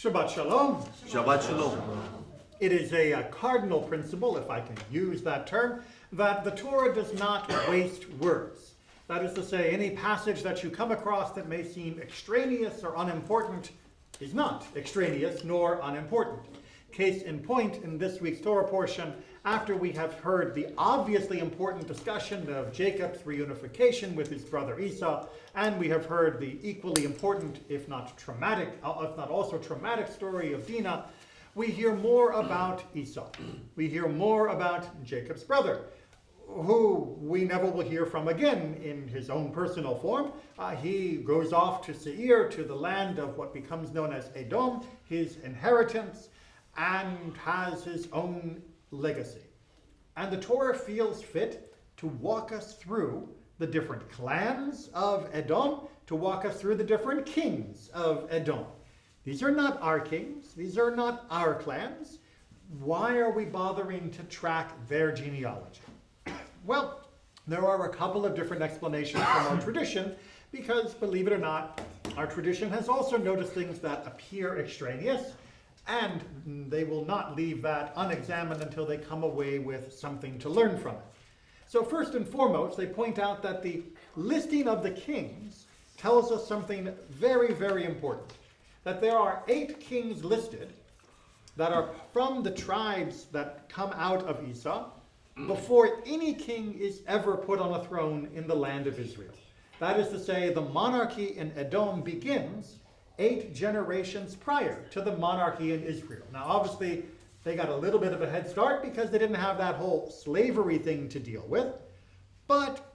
Shabbat Shalom. Shabbat Shalom. It is a cardinal principle, if I can use that term, that the Torah does not waste words. That is to say, any passage that you come across that may seem extraneous or unimportant is not extraneous nor unimportant. Case in point, in this week's Torah portion, after we have heard the obviously important discussion of Jacob's reunification with his brother Esau, and we have heard the equally important, if not traumatic, if not also traumatic story of Dinah, we hear more about Esau. We hear more about Jacob's brother, who we never will hear from again in his own personal form. He goes off to Seir, to the land of what becomes known as Edom, his inheritance, and has his own legacy. And the Torah feels fit to walk us through the different clans of Edom, to walk us through the different kings of Edom. These are not our kings. These are not our clans. Why are we bothering to track their genealogy? Well, there are a couple of different explanations from our tradition, because, believe it or not, our tradition has also noticed things that appear extraneous, and they will not leave that unexamined until they come away with something to learn from it. So first and foremost, they point out that the listing of the kings tells us something very, very important. That there are 8 kings listed that are from the tribes that come out of Esau before any king is ever put on a throne in the land of Israel. That is to say, the monarchy in Edom begins 8 generations prior to the monarchy in Israel. Now, obviously, they got a little bit of a head start because they didn't have that whole slavery thing to deal with. But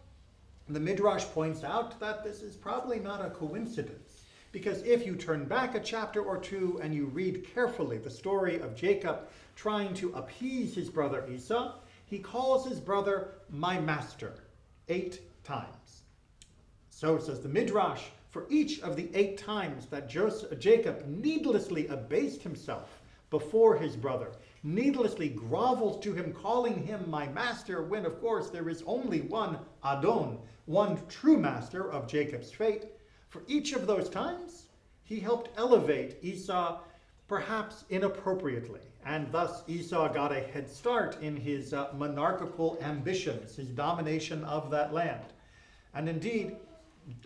the Midrash points out that this is probably not a coincidence. Because if you turn back a chapter or two and you read carefully the story of Jacob trying to appease his brother Esau, he calls his brother my master 8 times. So says the Midrash, for each of the 8 times that Jacob needlessly abased himself before his brother, needlessly grovels to him, calling him my master, when of course there is only one Adon, one true master of Jacob's fate, for each of those times he helped elevate Esau perhaps inappropriately, and thus Esau got a head start in his monarchical ambitions, his domination of that land. And indeed,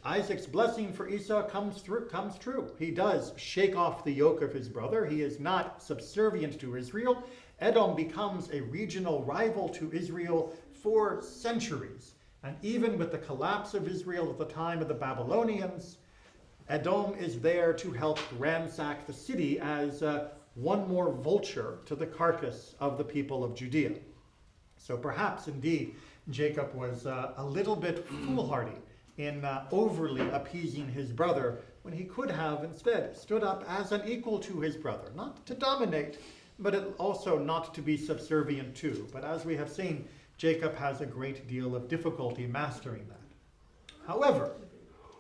Isaac's blessing for Esau comes true. He does shake off the yoke of his brother. He is not subservient to Israel. Edom becomes a regional rival to Israel for centuries. And even with the collapse of Israel at the time of the Babylonians, Edom is there to help ransack the city as one more vulture to the carcass of the people of Judea. So perhaps indeed Jacob was a little bit foolhardy in overly appeasing his brother, when he could have instead stood up as an equal to his brother, not to dominate, but also not to be subservient to. But as we have seen, Jacob has a great deal of difficulty mastering that. However,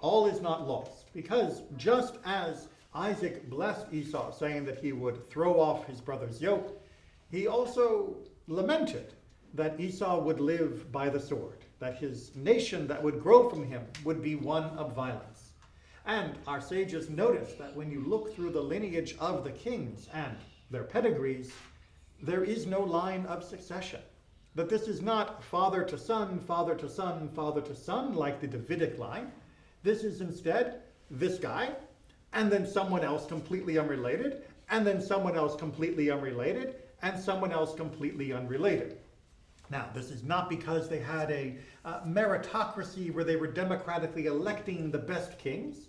all is not lost, because just as Isaac blessed Esau, saying that he would throw off his brother's yoke, he also lamented that Esau would live by the sword, that his nation that would grow from him would be one of violence. And our sages notice that when you look through the lineage of the kings and their pedigrees, there is no line of succession. That this is not father to son, father to son, father to son, like the Davidic line. This is instead this guy, and then someone else completely unrelated, and then someone else completely unrelated, and someone else completely unrelated. Now, this is not because they had a meritocracy where they were democratically electing the best kings.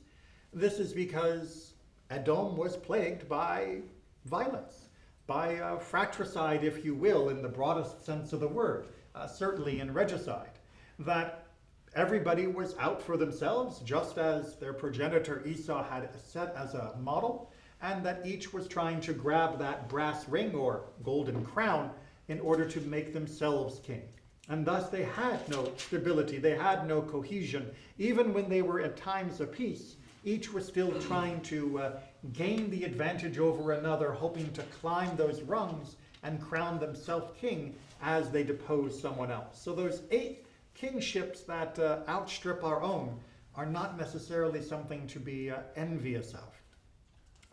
This is because Edom was plagued by violence, by fratricide, if you will, in the broadest sense of the word, certainly in regicide, that everybody was out for themselves, just as their progenitor Esau had set as a model, and that each was trying to grab that brass ring or golden crown in order to make themselves king. And thus they had no stability, they had no cohesion. Even when they were at times of peace, each was still trying to gain the advantage over another, hoping to climb those rungs and crown themselves king as they depose someone else. So those 8 kingships that outstrip our own are not necessarily something to be envious of.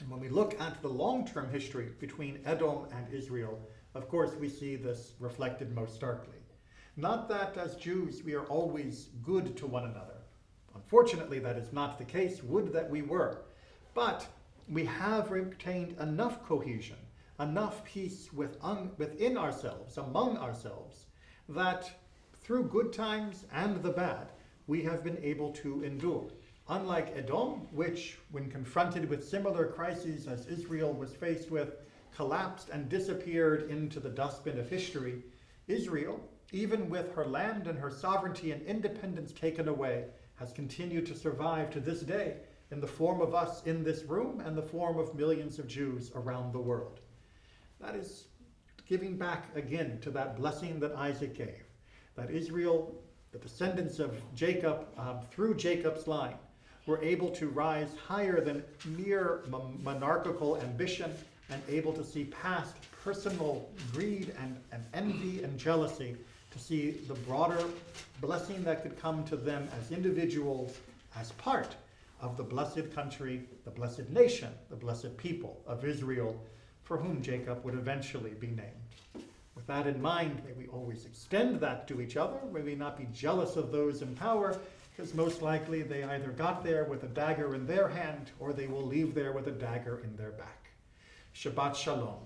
And when we look at the long-term history between Edom and Israel, of course we see this reflected most starkly. Not that as Jews we are always good to one another. Unfortunately, that is not the case. Would that we were. But we have retained enough cohesion, enough peace within ourselves, among ourselves, that through good times and the bad, we have been able to endure. Unlike Edom, which, when confronted with similar crises as Israel was faced with, collapsed and disappeared into the dustbin of history, Israel, even with her land and her sovereignty and independence taken away, has continued to survive to this day in the form of us in this room and the form of millions of Jews around the world. That is giving back again to that blessing that Isaac gave, that Israel, the descendants of Jacob, through Jacob's line, were able to rise higher than mere monarchical ambition and able to see past personal greed and envy and jealousy, to see the broader blessing that could come to them as individuals, as part of the blessed country, the blessed nation, the blessed people of Israel, for whom Jacob would eventually be named. With that in mind, may we always extend that to each other. May we not be jealous of those in power, because most likely they either got there with a dagger in their hand or they will leave there with a dagger in their back. Shabbat Shalom.